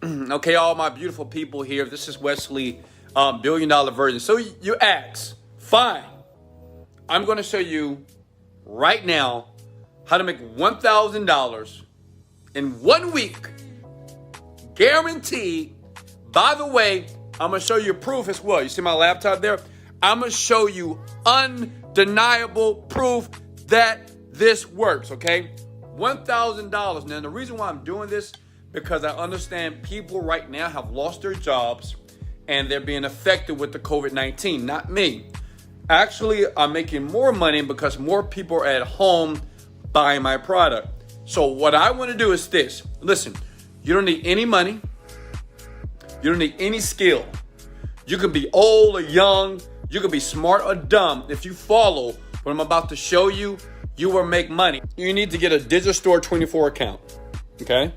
Okay, all my beautiful people here. This is Wesley, $1 billion version. So you ask, fine. I'm going to show you right now how to make $1,000 in 1 week. Guaranteed. By the way, I'm going to show you proof as well. You see my laptop there? I'm going to show you undeniable proof that this works, okay? $1,000. Now, the reason why I'm doing this, because I understand people right now have lost their jobs and they're being affected with the COVID-19. Not me. Actually, I'm making more money because more people are at home buying my product. So what I want to do is this. Listen, you don't need any money. You don't need any skill. You can be old or young. You can be smart or dumb. If you follow what I'm about to show you, you will make money. You need to get a Digistore 24 account, okay?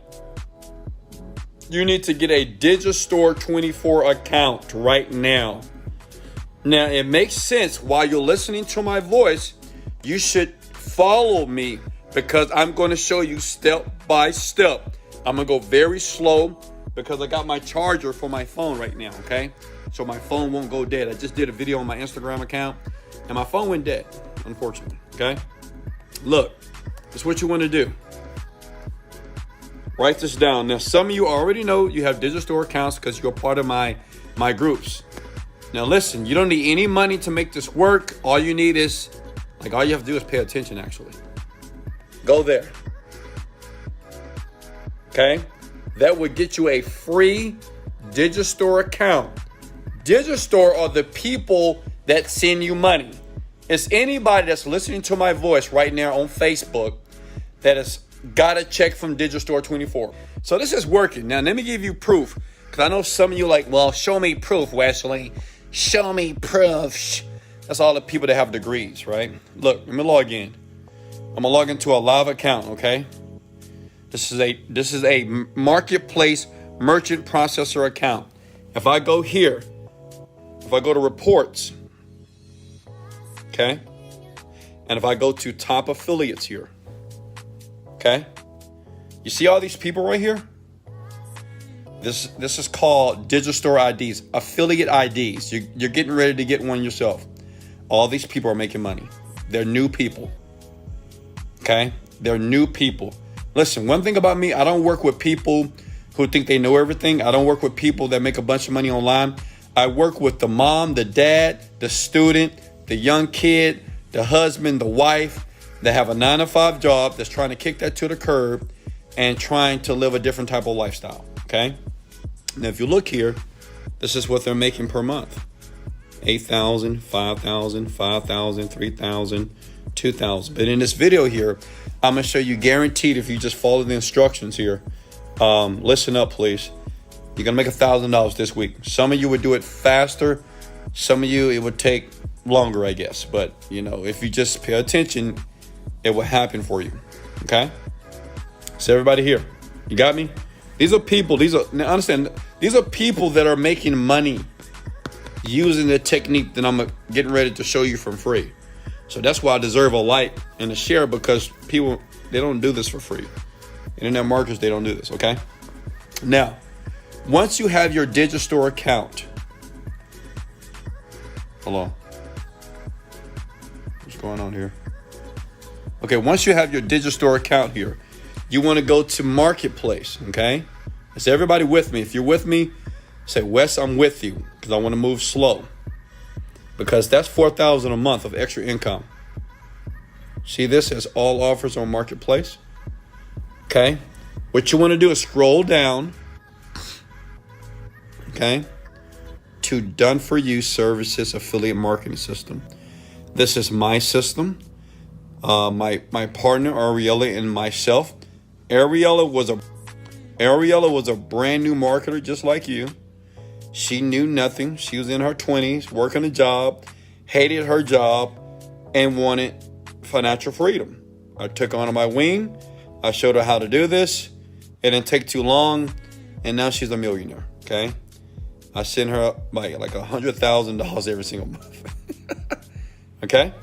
You need to get a Digistore 24 account right now. Now, it makes sense while you're listening to my voice, you should follow me because I'm going to show you step by step. I'm going to go very slow because I got my charger for my phone right now, okay? So my phone won't go dead. I just did a video on my Instagram account and my phone went dead, unfortunately, okay? Look, this is what you want to do. Write this down. Now, some of you already know you have Digistore accounts because you're part of my groups. Now, listen, you don't need any money to make this work. All you need is, all you have to do is pay attention, actually. Go there. Okay? That would get you a free Digistore account. Digistore are the people that send you money. It's anybody that's listening to my voice right now on Facebook that has got a check from Digistore 24. So this is working. Now, let me give you proof. Because I know some of you like, well, show me proof, Wesley. Show me proof. That's all the people that have degrees, right? Look, let me log in. I'm going to log into a live account, okay? This is a marketplace merchant processor account. If I go here, if I go to reports, okay? And if I go to top affiliates here, okay? You see all these people right here? This is called Digistore IDs, affiliate IDs. You're getting ready to get one yourself. All these people are making money. They're new people. Okay? They're new people. Listen, one thing about me, I don't work with people who think they know everything. I don't work with people that make a bunch of money online. I work with the mom, the dad, the student, the young kid, the husband, the wife that have a 9-to-5 job that's trying to kick that to the curb and trying to live a different type of lifestyle. Okay? Now, if you look here, this is what they're making per month. 8,000, 5,000, 5,000, 3,000, 2,000. But in this video here, I'm going to show you guaranteed if you just follow the instructions here. Listen up, please. You're going to make $1,000 this week. Some of you would do it faster. Some of you, it would take longer, I guess. But, if you just pay attention, it will happen for you. Okay? So everybody here, you got me? These are people, now understand, these are people that are making money using the technique that I'm getting ready to show you for free. So that's why I deserve a like and a share, because people, they don't do this for free. Internet marketers, they don't do this, okay? Now, once you have your Digistore account, hello, what's going on here? Okay, once you have your Digistore account here, you want to go to Marketplace, okay? So everybody with me. If you're with me, say, Wes, I'm with you, because I want to move slow. Because that's $4,000 a month of extra income. See, this is all offers on Marketplace. Okay? What you want to do is scroll down, okay, to Done For You Services Affiliate Marketing System. This is my system. My partner, Ariella, and myself. Ariella was a brand new marketer just like you. She knew nothing. She was in her 20s, working a job, hated her job, and wanted financial freedom. I took her under my wing. I showed her how to do this. It didn't take too long, and now she's a millionaire, okay? I send her like $100,000 every single month, okay?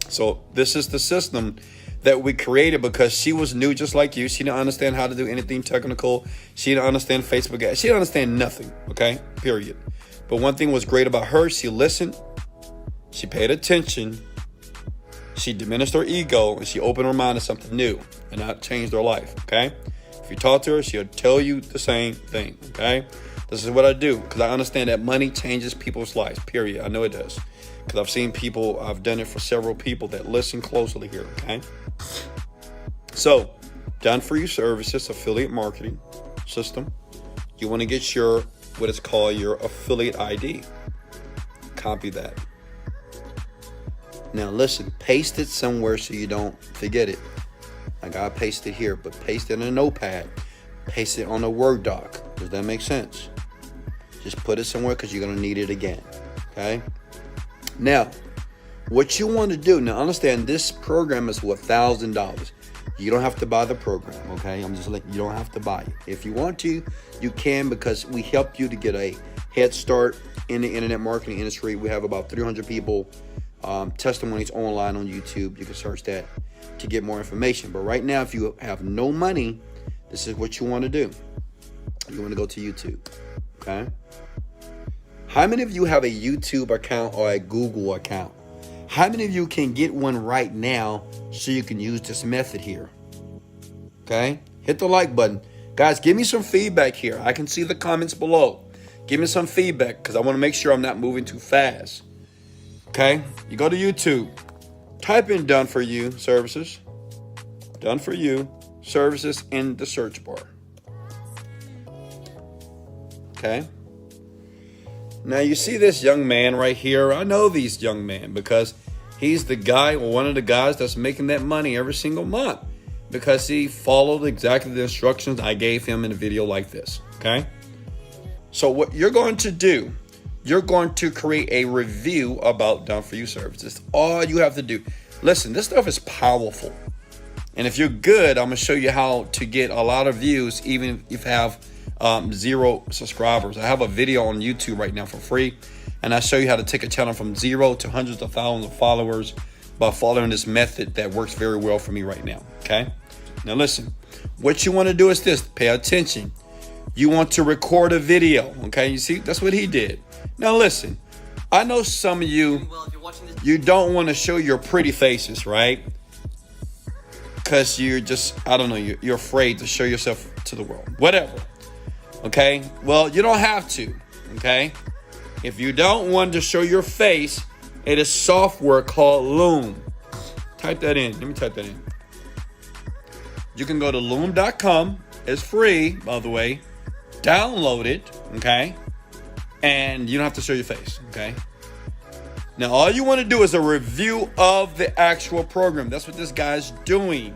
So this is the system that we created because she was new just like you. She didn't understand how to do anything technical. She didn't understand Facebook ads. She didn't understand nothing, okay? Period. But one thing was great about her, she listened, she paid attention, she diminished her ego, and she opened her mind to something new, and that changed her life, okay? If you talk to her, she'll tell you the same thing, okay? This is what I do, because I understand that money changes people's lives, period. I know it does. Because I've seen people, I've done it for several people that listen closely here, okay? So, Done For You Services, affiliate marketing system. You want to get your, what is called your affiliate ID. Copy that. Now listen, paste it somewhere so you don't forget it. I got to paste it here, but paste it in a notepad. Paste it on a Word doc. Does that make sense? Just put it somewhere because you're going to need it again, okay? Now, what you want to do, now understand this program is for $1,000. You don't have to buy the program, okay? I'm just like, you don't have to buy it. If you want to, you can, because we help you to get a head start in the internet marketing industry. We have about 300 people, testimonies online on YouTube. You can search that to get more information. But right now, if you have no money, this is what you want to do. You want to go to YouTube, okay? How many of you have a YouTube account or a Google account? How many of you can get one right now so you can use this method here? Okay? Hit the like button. Guys, give me some feedback here. I can see the comments below. Give me some feedback because I want to make sure I'm not moving too fast. Okay? You go to YouTube. Type in Done For You Services. Done For You Services in the search bar. Okay? Now you see this young man right here. I know these young men because he's the guy, or one of the guys that's making that money every single month because he followed exactly the instructions I gave him in a video like this, okay? So what you're going to do, you're going to create a review about Done For You Services. All you have to do. Listen, this stuff is powerful. And if you're good, I'm going to show you how to get a lot of views even if you have 0 subscribers. I have a video on YouTube right now for free, and I show you how to take a channel from 0 to hundreds of thousands of followers by following this method that works very well for me right now. Okay, now listen, what you want to do is this. Pay attention. You want to record a video. Okay, you see, that's what he did. Now listen, I know some of you, you don't want to show your pretty faces, right? Because you're just, I don't know, you're afraid to show yourself to the world, whatever. Okay, well, you don't have to, okay? If you don't want to show your face, it is software called Loom. Type that in. Let me type that in. You can go to loom.com. It's free, by the way. Download it, okay? And you don't have to show your face, okay? Now, all you want to do is a review of the actual program. That's what this guy's doing.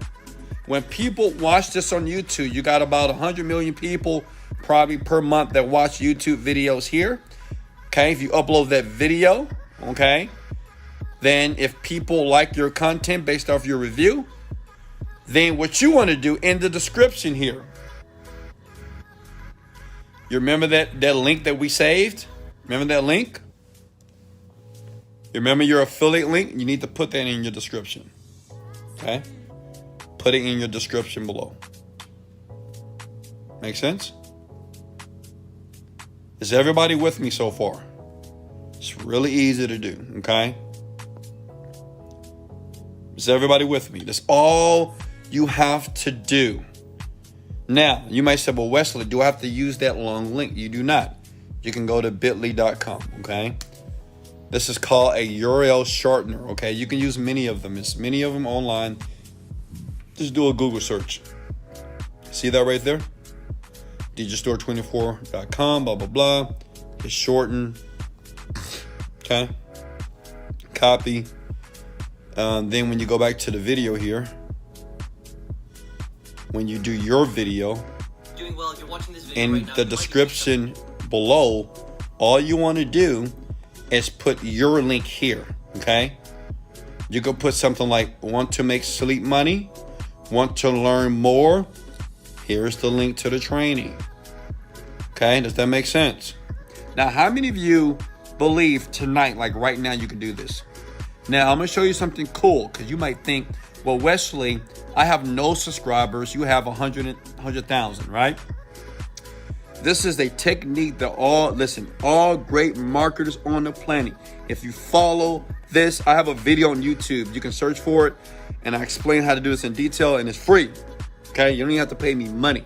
When people watch this on YouTube, you got about 100 million people probably per month that watch YouTube videos here. Okay, if you upload that video, okay, then if people like your content based off your review, then what you want to do in the description here, you remember that link that we saved? Remember that link? You remember your affiliate link? You need to put that in your description. Okay? Put it in your description below. Make sense? Is everybody with me so far? It's really easy to do, okay? Is everybody with me? That's all you have to do. Now, you might say, well, Wesley, do I have to use that long link? You do not. You can go to bit.ly.com, okay? This is called a URL shortener, okay? You can use many of them. It's many of them online. Just do a Google search. See that right there? Digistore24.com, blah, blah, blah. It's shortened. Okay. Copy. Then when you go back to the video here, when you do your video, doing well. If you're watching this video in right now, the description below, all you want to do is put your link here, okay? You can put something like, want to make sleep money? Want to learn more? Here's the link to the training. Okay, does that make sense? Now, how many of you believe tonight, like right now, you can do this? Now, I'm going to show you something cool because you might think, Well, Wesley, I have no subscribers. You have 100,000, right? This is a technique that all great marketers on the planet. If you follow this, I have a video on YouTube. You can search for it, and I explain how to do this in detail, and it's free. Okay, you don't even have to pay me money.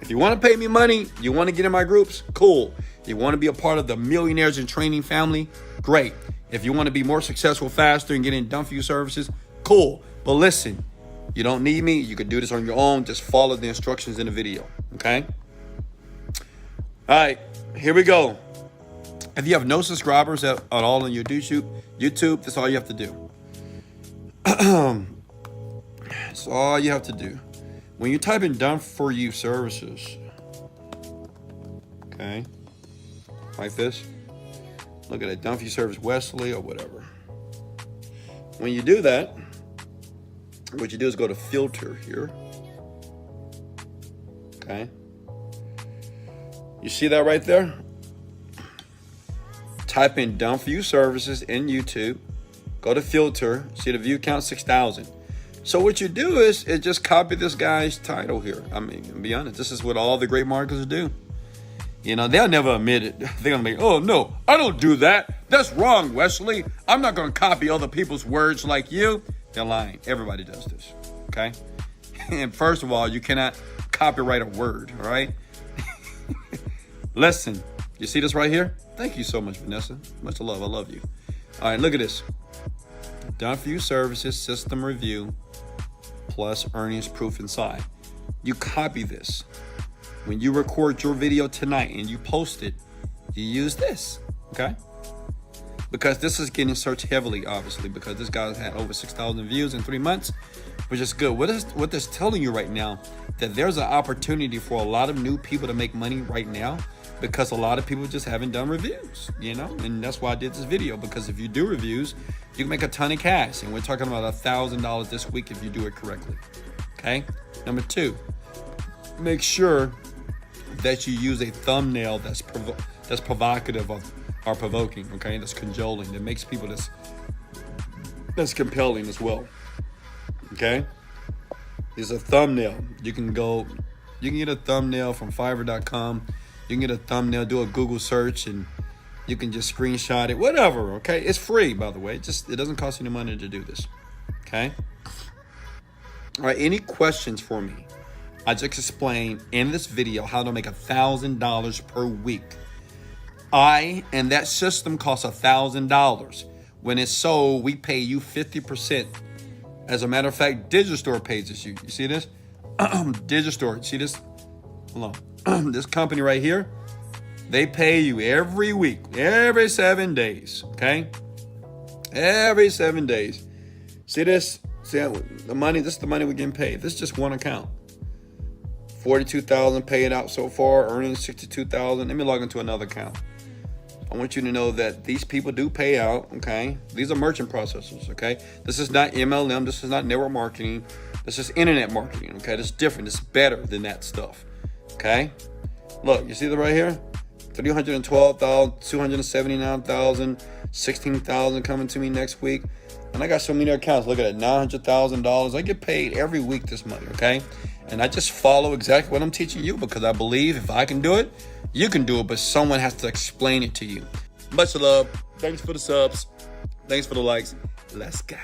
If you want to pay me money, you want to get in my groups, cool. You want to be a part of the Millionaires in Training family, great. If you want to be more successful faster and get in done for you services, cool. But listen, you don't need me. You can do this on your own. Just follow the instructions in the video, okay? All right, here we go. If you have no subscribers at all on your YouTube, that's all you have to do. That's all you have to do. When you type in done for you services, okay, like this, look at it, done for you service Wesley or whatever. When you do that, what you do is go to filter here, okay. You see that right there? Type in done for you services in YouTube, go to filter, see the view count 6,000. So what you do is just copy this guy's title here. I mean, to be honest, this is what all the great marketers do. You know, they'll never admit it. They're gonna be, oh no, I don't do that. That's wrong, Wesley. I'm not gonna copy other people's words like you. They're lying. Everybody does this, okay? And first of all, you cannot copyright a word, all right? Listen, you see this right here? Thank you so much, Vanessa. Much love, I love you. All right, look at this. Done for you services, system review, plus earnings proof inside. You copy this. When you record your video tonight and you post it, you use this, okay? Because this is getting searched heavily, obviously, because this guy's had over 6,000 views in 3 months, which is good. What this telling you right now, that there's an opportunity for a lot of new people to make money right now, because a lot of people just haven't done reviews, you know? And that's why I did this video, because if you do reviews, you can make a ton of cash. And we're talking about $1,000 this week if you do it correctly, okay? Number 2, make sure that you use a thumbnail that's provocative or provoking, okay? That's cajoling, that makes people that's compelling as well, okay? There's a thumbnail. You can get a thumbnail from Fiverr.com. You can get a thumbnail, do a Google search, and you can just screenshot it, whatever, okay? It's free, by the way. It doesn't cost you any money to do this, okay? All right, any questions for me? I just explained in this video how to make $1,000 per week. And that system costs $1,000. When it's sold, we pay you 50%. As a matter of fact, Digistore pays us. You see this? Digistore, see this? Hold on. This company right here, they pay you every week, every 7 days, okay? Every 7 days. See this? See the money? This is the money we're getting paid. This is just one account. 42,000 paid out so far, earning 62,000. Let me log into another account. I want you to know that these people do pay out, okay? These are merchant processors, okay? This is not MLM. This is not network marketing. This is internet marketing, okay? This is different. It's better than that stuff, okay? Look, you see that right here? 312,000, 279,000, 16,000 coming to me next week. And I got so many accounts. Look at it, $900,000. I get paid every week this money, okay? And I just follow exactly what I'm teaching you, because I believe if I can do it, you can do it, but someone has to explain it to you. Much love. Thanks for the subs. Thanks for the likes. Let's go.